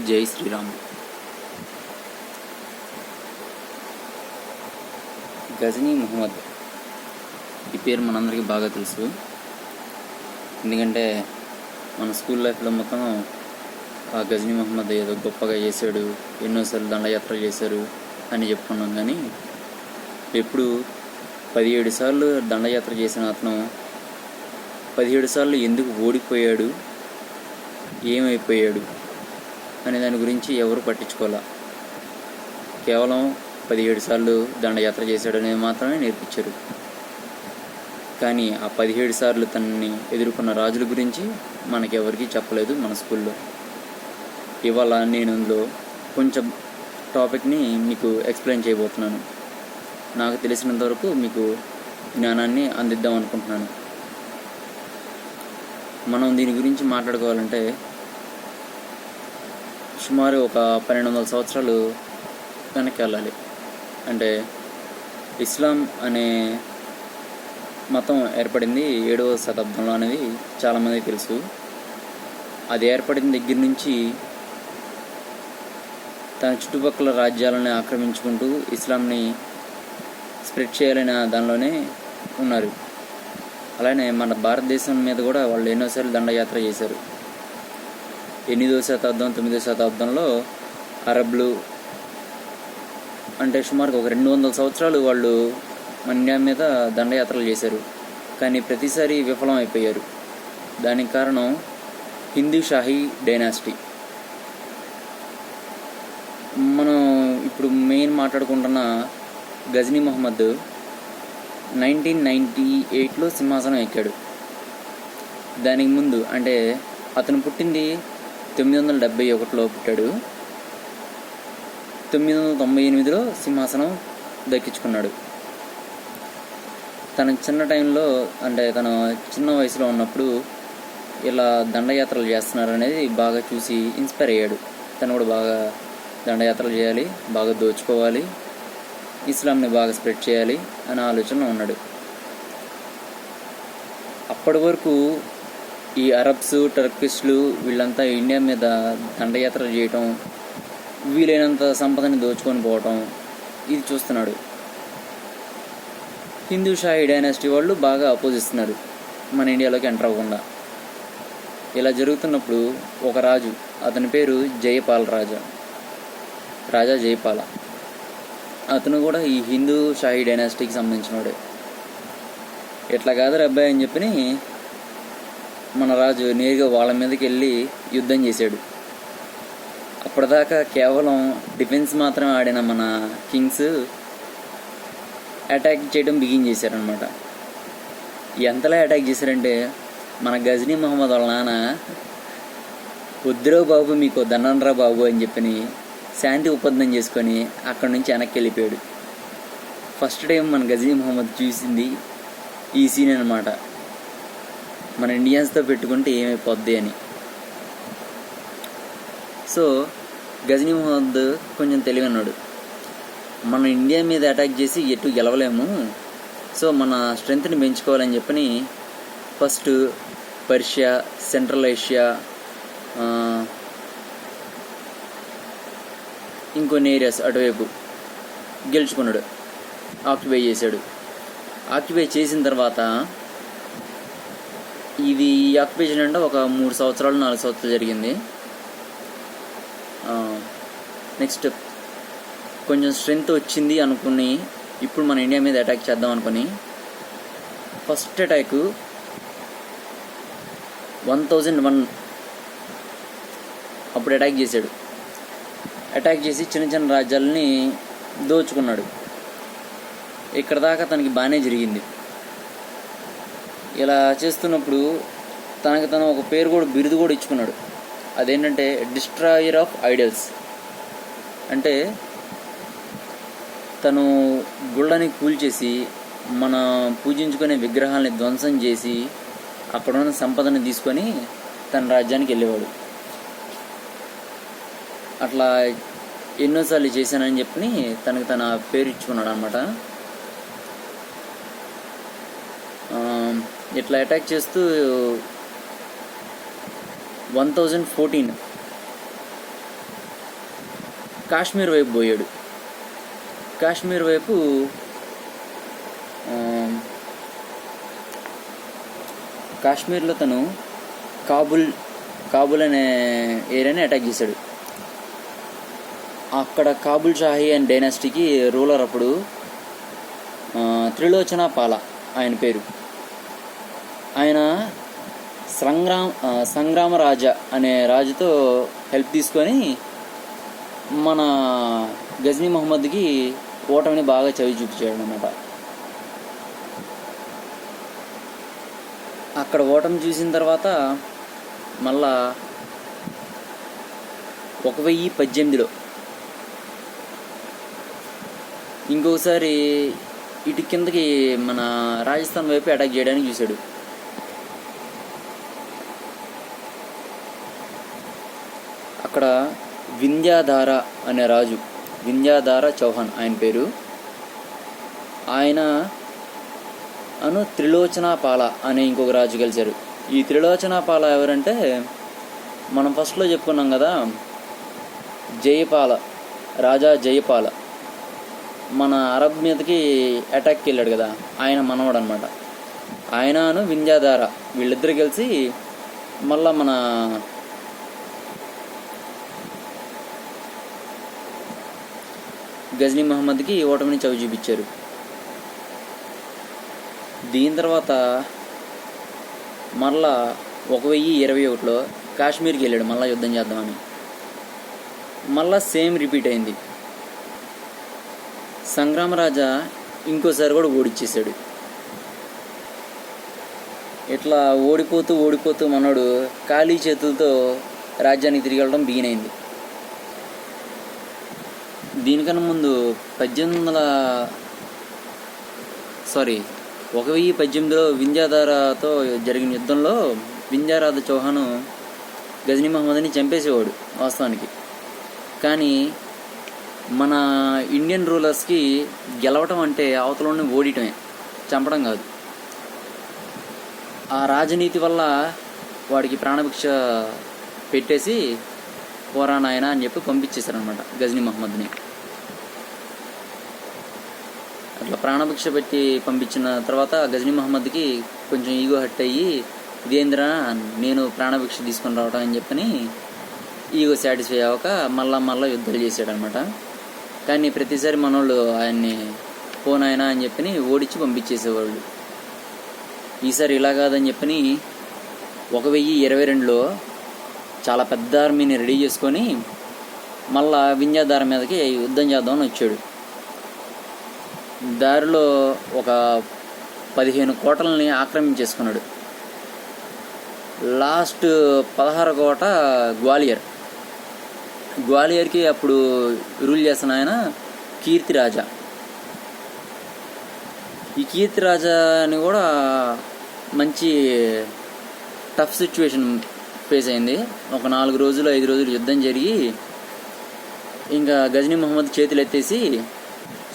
జై శ్రీరామ్. గజనీ మహమ్మద్ ఈ పేరు మనందరికీ బాగా తెలుసు. ఎందుకంటే మన స్కూల్ లైఫ్లో మొత్తం ఆ గజనీ మహమ్మద్ ఏదో గొప్పగా చేశాడు, ఎన్నోసార్లు దండయాత్ర చేశారు అని చెప్పుకున్నాం. కానీ ఎప్పుడు 17 సార్లు దండయాత్ర చేసిన అతను 17 సార్లు ఎందుకు ఓడిపోయాడు, ఏమైపోయాడు అనే దాని గురించి ఎవరు పట్టించుకోవాలా. కేవలం 17 సార్లు దండయాత్ర చేశాడు అనేది మాత్రమే నేర్పించారు. కానీ ఆ 17 సార్లు తనని ఎదుర్కొన్న రాజుల గురించి మనకెవరికి చెప్పలేదు మన స్కూల్లో. ఇవాళ నేను అందులో కొంచెం టాపిక్ని మీకు ఎక్స్ప్లెయిన్ చేయబోతున్నాను. నాకు తెలిసినంత వరకు మీకు జ్ఞానాన్ని అందిద్దాం అనుకుంటున్నాను. మనం దీని గురించి మాట్లాడుకోవాలంటే సుమారు ఒక 1200 సంవత్సరాలు వెనక్కి వెళ్ళాలి. అంటే ఇస్లాం అనే మతం ఏర్పడింది 7వ శతాబ్దంలో అనేది చాలామందికి తెలుసు. అది ఏర్పడిన దగ్గర నుంచి తన చుట్టుపక్కల రాజ్యాలను ఆక్రమించుకుంటూ ఇస్లాంని స్ప్రెడ్ చేయాలనే దానిలోనే ఉన్నారు. అలానే మన భారతదేశం మీద కూడా వాళ్ళు ఎన్నోసార్లు దండయాత్ర చేశారు. 8వ శతాబ్దం 9వ శతాబ్దంలో అరబ్లు అంటే సుమారుగా ఒక 200 సంవత్సరాలు వాళ్ళు మన ఇండియా మీద దండయాత్రలు చేశారు. కానీ ప్రతిసారి విఫలం అయిపోయారు. దానికి కారణం హిందూ షాహీ డైనాసిటీ. మనం ఇప్పుడు మెయిన్ మాట్లాడుకుంటున్న గజనీ మహమ్మద్ 1998లో సింహాసనం ఎక్కాడు. దానికి ముందు అంటే అతను పుట్టింది 971లో పుట్టాడు. 998లో సింహాసనం దక్కించుకున్నాడు. తన చిన్న టైంలో అంటే తన చిన్న వయసులో ఉన్నప్పుడు ఇలా దండయాత్రలు చేస్తున్నారు అనేది బాగా చూసి ఇన్స్పైర్ అయ్యాడు. తను కూడా బాగా దండయాత్రలు చేయాలి, బాగా దోచుకోవాలి, ఇస్లాంని బాగా స్ప్రెడ్ చేయాలి అనే ఆలోచనలో ఉన్నాడు. అప్పటి వరకు ఈ అరబ్స్, టర్కిష్లు వీళ్ళంతా ఇండియా మీద దండయాత్రలు చేయటం, వీలైనంత సంపదని దోచుకొని పోవటం ఇది చూస్తున్నాడు. హిందూ షాహీ డైనాసిటీ వాళ్ళు బాగా అపోజిస్తున్నారు మన ఇండియాలోకి ఎంటర్ అవ్వకుండా. ఇలా జరుగుతున్నప్పుడు ఒక రాజు, అతని పేరు జయపాల రాజా జయపాల. అతను కూడా ఈ హిందూ షాహీ డైనాసిటీకి సంబంధించినవాడే. ఇట్లా కాదు అబ్బాయి అని చెప్పి మన రాజు నేరుగా వాళ్ళ మీదకి వెళ్ళి యుద్ధం చేశాడు. అప్పటిదాకా కేవలం డిఫెన్స్ మాత్రమే ఆడిన మన కింగ్స్ అటాక్ చేయడం బిగిన్ చేశారనమాట. ఎంతలా అటాక్ చేశారంటే మన గజనీ మహమ్మద్ వాళ్ళ నాన్న వద్దురో బాబు మీకు దండనరా బాబు అని చెప్పని శాంతి ఒప్పందం చేసుకొని అక్కడి నుంచి వెనక్కి వెళ్ళిపోయాడు. ఫస్ట్ టైం మన గజనీ మహమ్మద్ చూసింది ఈ సీన్ అనమాట. మన ఇండియన్స్తో పెట్టుకుంటే ఏమైపోద్ది అని. సో గజనీ మహమ్మద్ కొంచెం తెలివన్నాడు. మన ఇండియా మీద అటాక్ చేసి ఎటు గెలవలేము, సో మన స్ట్రెంగ్త్ని పెంచుకోవాలని చెప్పని ఫస్ట్ పర్షియా, సెంట్రల్ ఏషియా, ఇంకొన్ని ఏరియాస్ అటువైపు గెలుచుకున్నాడు, ఆక్యుపై చేశాడు. ఆక్యుపై చేసిన తర్వాత ఇది ఆక్యుపేషన్ అంటే ఒక 3 సంవత్సరాలు 4 సంవత్సరాలు జరిగింది. నెక్స్ట్ కొంచెం స్ట్రెంగ్త్ వచ్చింది అనుకుని ఇప్పుడు మన ఇండియా మీద అటాక్ చేద్దాం అనుకుని ఫస్ట్ అటాక్ 1001 అప్పుడు అటాక్ చేశాడు. అటాక్ చేసి చిన్న చిన్న రాజ్యాలని దోచుకున్నాడు. ఇక్కడ దాకా తనకి బాగానే జరిగింది. ఇలా చేస్తున్నప్పుడు తనకు తను ఒక పేరు కూడా, బిరుదు కూడా ఇచ్చుకున్నాడు. అదేంటంటే డిస్ట్రాయర్ ఆఫ్ ఐడల్స్. అంటే తను గుళ్ళని కూల్చేసి మన పూజించుకునే విగ్రహాలని ధ్వంసం చేసి అక్కడ ఉన్న సంపదని తీసుకొని తన రాజ్యానికి వెళ్ళేవాడు. అట్లా ఎన్నోసార్లు చేశానని చెప్పి తనకు తన పేరు ఇచ్చుకున్నాడు అనమాట. ఇట్లా అటాక్ చేస్తూ 1014 కాశ్మీర్ వైపు పోయాడు. కాశ్మీర్ వైపు కాశ్మీర్లో తను కాబుల్ అనే ఏరియాని అటాక్ చేశాడు. అక్కడ కాబుల్ షాహీ అండ్ డైనాసిటీకి రూలర్ అప్పుడు త్రిలోచన పాల ఆయన పేరు. ఆయన సంగ్రామరాజ అనే రాజుతో హెల్ప్ తీసుకొని మన గజ్నీ మహమ్మద్కి ఓటమిని బాగా చవి చూపించాడు అన్నమాట. అక్కడ ఓటమి చూసిన తర్వాత మళ్ళా 1018లో ఇంకొకసారి ఇటు కిందకి మన రాజస్థాన్ వైపు అటాక్ చేయడానికి చూశాడు. అక్కడ వింధ్యాధార అనే రాజు, వింధ్యాధార చౌహాన్ ఆయన పేరు. ఆయన త్రిలోచనాపాల అనే ఇంకొక రాజు కలిశారు. ఈ త్రిలోచనాపాల ఎవరంటే మనం ఫస్ట్లో చెప్పుకున్నాం కదా, జయపాల, రాజా జయపాల మన అరబ్ మీదకి అటాక్కి వెళ్ళాడు కదా, ఆయన మనవడు అనమాట. ఆయనను వింధ్యాధార వీళ్ళిద్దరు కలిసి మళ్ళా మన గజ్నీ మహమ్మద్కి ఓటమిని చవి చూపించారు. దీని తర్వాత మళ్ళా 1021లో కాశ్మీర్కి వెళ్ళాడు మళ్ళీ యుద్ధం చేద్దామని. మళ్ళా సేమ్ రిపీట్ అయింది. సంగ్రామరాజా ఇంకోసారి కూడా ఓడిచ్చేసాడు. ఇట్లా ఓడిపోతూ మనోడు ఖాళీ చేతులతో రాజ్యానికి తిరిగి వెళ్ళడం బిగిన్ అయింది. దీనికన్నా ముందు 1018లో వింధ్యాధారతో జరిగిన యుద్ధంలో వింధ్యారాధ చౌహాను గజ్నీ మహమ్మద్ని చంపేసేవాడు వాస్తవానికి. కానీ మన ఇండియన్ రూలర్స్కి గెలవటం అంటే అవతలని ఓడిటమే, చంపడం కాదు. ఆ రాజనీతి వల్ల వాడికి ప్రాణభిక్ష పెట్టేసి పోరా నాయన అని చెప్పి పంపించేశారనమాట గజ్నీ మహమ్మద్ని. అట్లా ప్రాణభిక్ష పెట్టి పంపించిన తర్వాత గజ్నీ మహమ్మద్కి కొంచెం ఈగో హట్ అయ్యి, ఇదేంద్రా నేను ప్రాణభిక్ష తీసుకొని రావటం అని చెప్పని ఈగో సాటిస్ఫై అవ్వక మళ్ళా యుద్ధాలు చేశాడనమాట. కానీ ప్రతిసారి మనోళ్ళు ఆయన్ని పోనాయనా అని చెప్పని ఓడించి పంపించేసేవాళ్ళు. ఈసారి ఇలా కాదని చెప్పని 1022లో చాలా పెద్ద ఆర్మీని రెడీ చేసుకొని మళ్ళా వింధ్యాధార మీదకి యుద్ధం చేద్దామని వచ్చాడు. దారిలో ఒక 15 కోటలని ఆక్రమించేసుకున్నాడు. లాస్ట్ 16 కోట గ్వాలియర్కి అప్పుడు రూల్ చేస్తున్న ఆయన కీర్తిరాజా. ఈ కీర్తిరాజాని కూడా మంచి టఫ్ సిచ్యువేషన్ ఫేస్ అయింది. ఒక 4 రోజులు 5 రోజులు యుద్ధం జరిగి ఇంకా గజ్నీ మహమ్మద్ చేతులు ఎత్తేసి,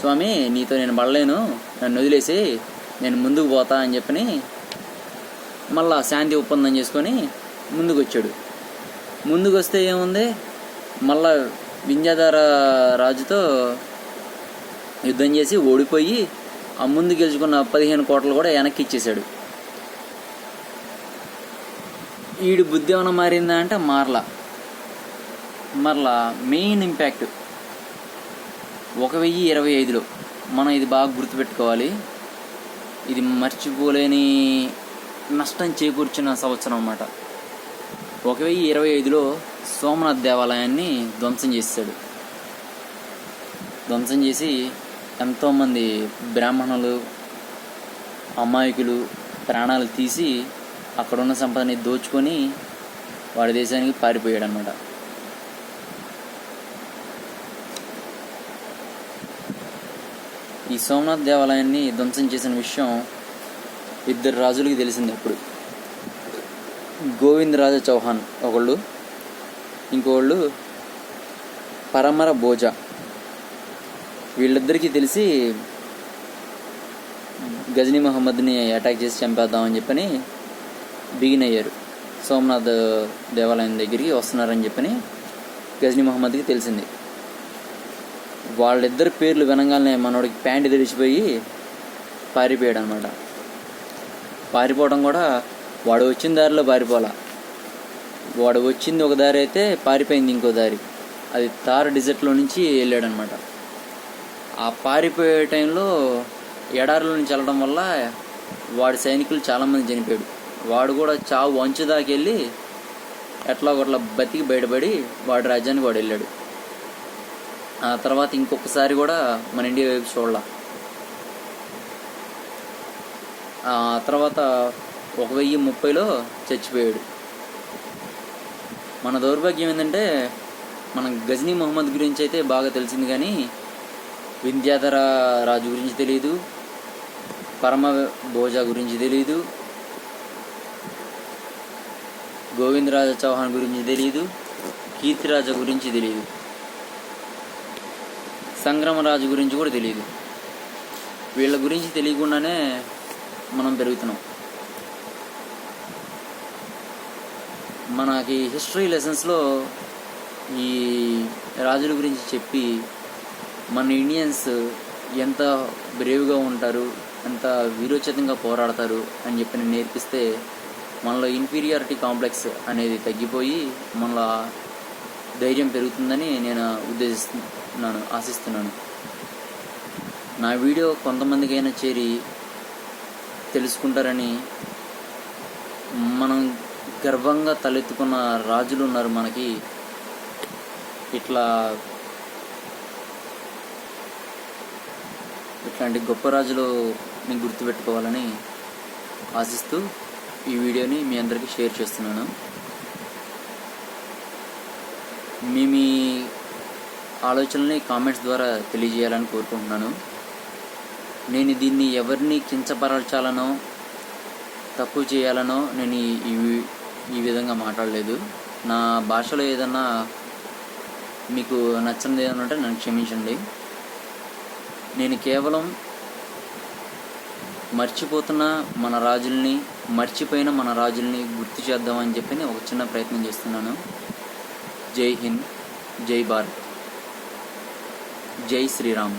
స్వామి నీతో నేను పడలేను, నన్ను వదిలేసి నేను ముందుకు పోతా అని చెప్పని మళ్ళా శాంతి ఒప్పందం చేసుకొని ముందుకు వచ్చాడు. ముందుకు వస్తే ఏముంది, మళ్ళా వింధ్యాధార రాజుతో యుద్ధం చేసి ఓడిపోయి ఆ ముందు గెలుచుకున్న 15 కోటలు కూడా వెనక్కి ఇచ్చేశాడు. ఈడు బుద్ధి ఏమైనా మారిందా అంటే మరలా మెయిన్ ఇంపాక్ట్ 1025లో మనం ఇది బాగా గుర్తుపెట్టుకోవాలి. ఇది మర్చిపోలేని నష్టం చేకూర్చిన సంవత్సరం అన్నమాట. 1025లో సోమనాథ్ దేవాలయాన్ని ధ్వంసం చేశాడు. ధ్వంసం చేసి ఎంతోమంది బ్రాహ్మణులు, అమాయకులు ప్రాణాలు తీసి అక్కడున్న సంపదని దోచుకొని వాడి దేశానికి పారిపోయాడు అన్నమాట. ఈ సోమనాథ్ దేవాలయాన్ని ధ్వంసం చేసిన విషయం 2 రాజులకి తెలిసింది అప్పుడు. గోవిందరాజ చౌహాన్ ఒకళ్ళు, ఇంకోళ్ళు పరమర భోజ. వీళ్ళిద్దరికీ తెలిసి గజ్నీ మహమ్మద్ని అటాక్ చేసి చంపేద్దామని చెప్పని బిగిన్ అయ్యారు. సోమనాథ్ దేవాలయం దగ్గరికి వస్తున్నారని చెప్పని గజ్నీ మహమ్మద్కి తెలిసింది. వాళ్ళిద్దరి పేర్లు వినగానే మనోడికి ప్యాంటు తెలిసిపోయి పారిపోయాడు అనమాట. పారిపోవడం కూడా వాడు వచ్చిన దారిలో పారిపోలా, వాడు వచ్చింది ఒక దారి అయితే పారిపోయింది ఇంకో దారి. అది థార్ డిజర్ట్లో నుంచి వెళ్ళాడనమాట. ఆ పారిపోయే టైంలో ఎడారిలో నుంచి వెళ్ళడం వల్ల వాడి సైనికులు చాలామంది చనిపోయాడు. వాడు కూడా చావు అంచు దాకా వెళ్ళి ఎట్లా ఒకట్లా బతికి బయటపడి వాడి రాజ్యానికి వాడు వెళ్ళాడు. ఆ తర్వాత ఇంకొకసారి కూడా మన ఇండియా వైపు చూడాల. ఆ తర్వాత 1030లో చచ్చిపోయాడు. మన దౌర్భాగ్యం ఏంటంటే మనం గజనీ మహమ్మద్ గురించి అయితే బాగా తెలిసింది, కానీ వింధ్యాధర రాజు గురించి తెలియదు, పరమ భోజా గురించి తెలియదు, గోవిందరాజ చౌహాన్ గురించి తెలియదు, కీర్తిరాజ గురించి తెలియదు, సంగ్రామరాజు గురించి కూడా తెలియదు. వీళ్ళ గురించి తెలియకుండానే మనం పెరుగుతున్నాం. మనకి హిస్టరీ లెసన్స్లో ఈ రాజుల గురించి చెప్పి మన ఇండియన్స్ ఎంత బ్రేవ్గా ఉంటారు, ఎంత వీరోచితంగా పోరాడతారు అని చెప్పి నేర్పిస్తే మనలో ఇన్ఫీరియారిటీ కాంప్లెక్స్ అనేది తగ్గిపోయి మనలో ధైర్యం పెరుగుతుందని నేను ఆశిస్తున్నాను. నా వీడియో కొంతమందికైనా చేరి తెలుసుకుంటారని, మనం గర్వంగా తలెత్తుకున్న రాజులు ఉన్నారు మనకి, ఇట్లాంటి గొప్ప రాజులని గుర్తుపెట్టుకోవాలని ఆశిస్తూ ఈ వీడియోని మీ అందరికీ షేర్ చేస్తున్నాను. మీ ఆలోచనల్ని కామెంట్స్ ద్వారా తెలియజేయాలని కోరుకుంటున్నాను. నేను దీన్ని ఎవరిని కించపరచాలనో తక్కువ చేయాలనో నేను ఈ విధంగా మాట్లాడలేదు. నా భాషలో ఏదన్నా మీకు నచ్చనిది ఏదన్నా ఉంటే నన్ను క్షమించండి. నేను కేవలం మర్చిపోయిన మన రాజుల్ని గుర్తు చేద్దామని చెప్పి ఒక చిన్న ప్రయత్నం చేస్తున్నాను. జై హింద్, జై భారత్, జై శ్రీరామ్.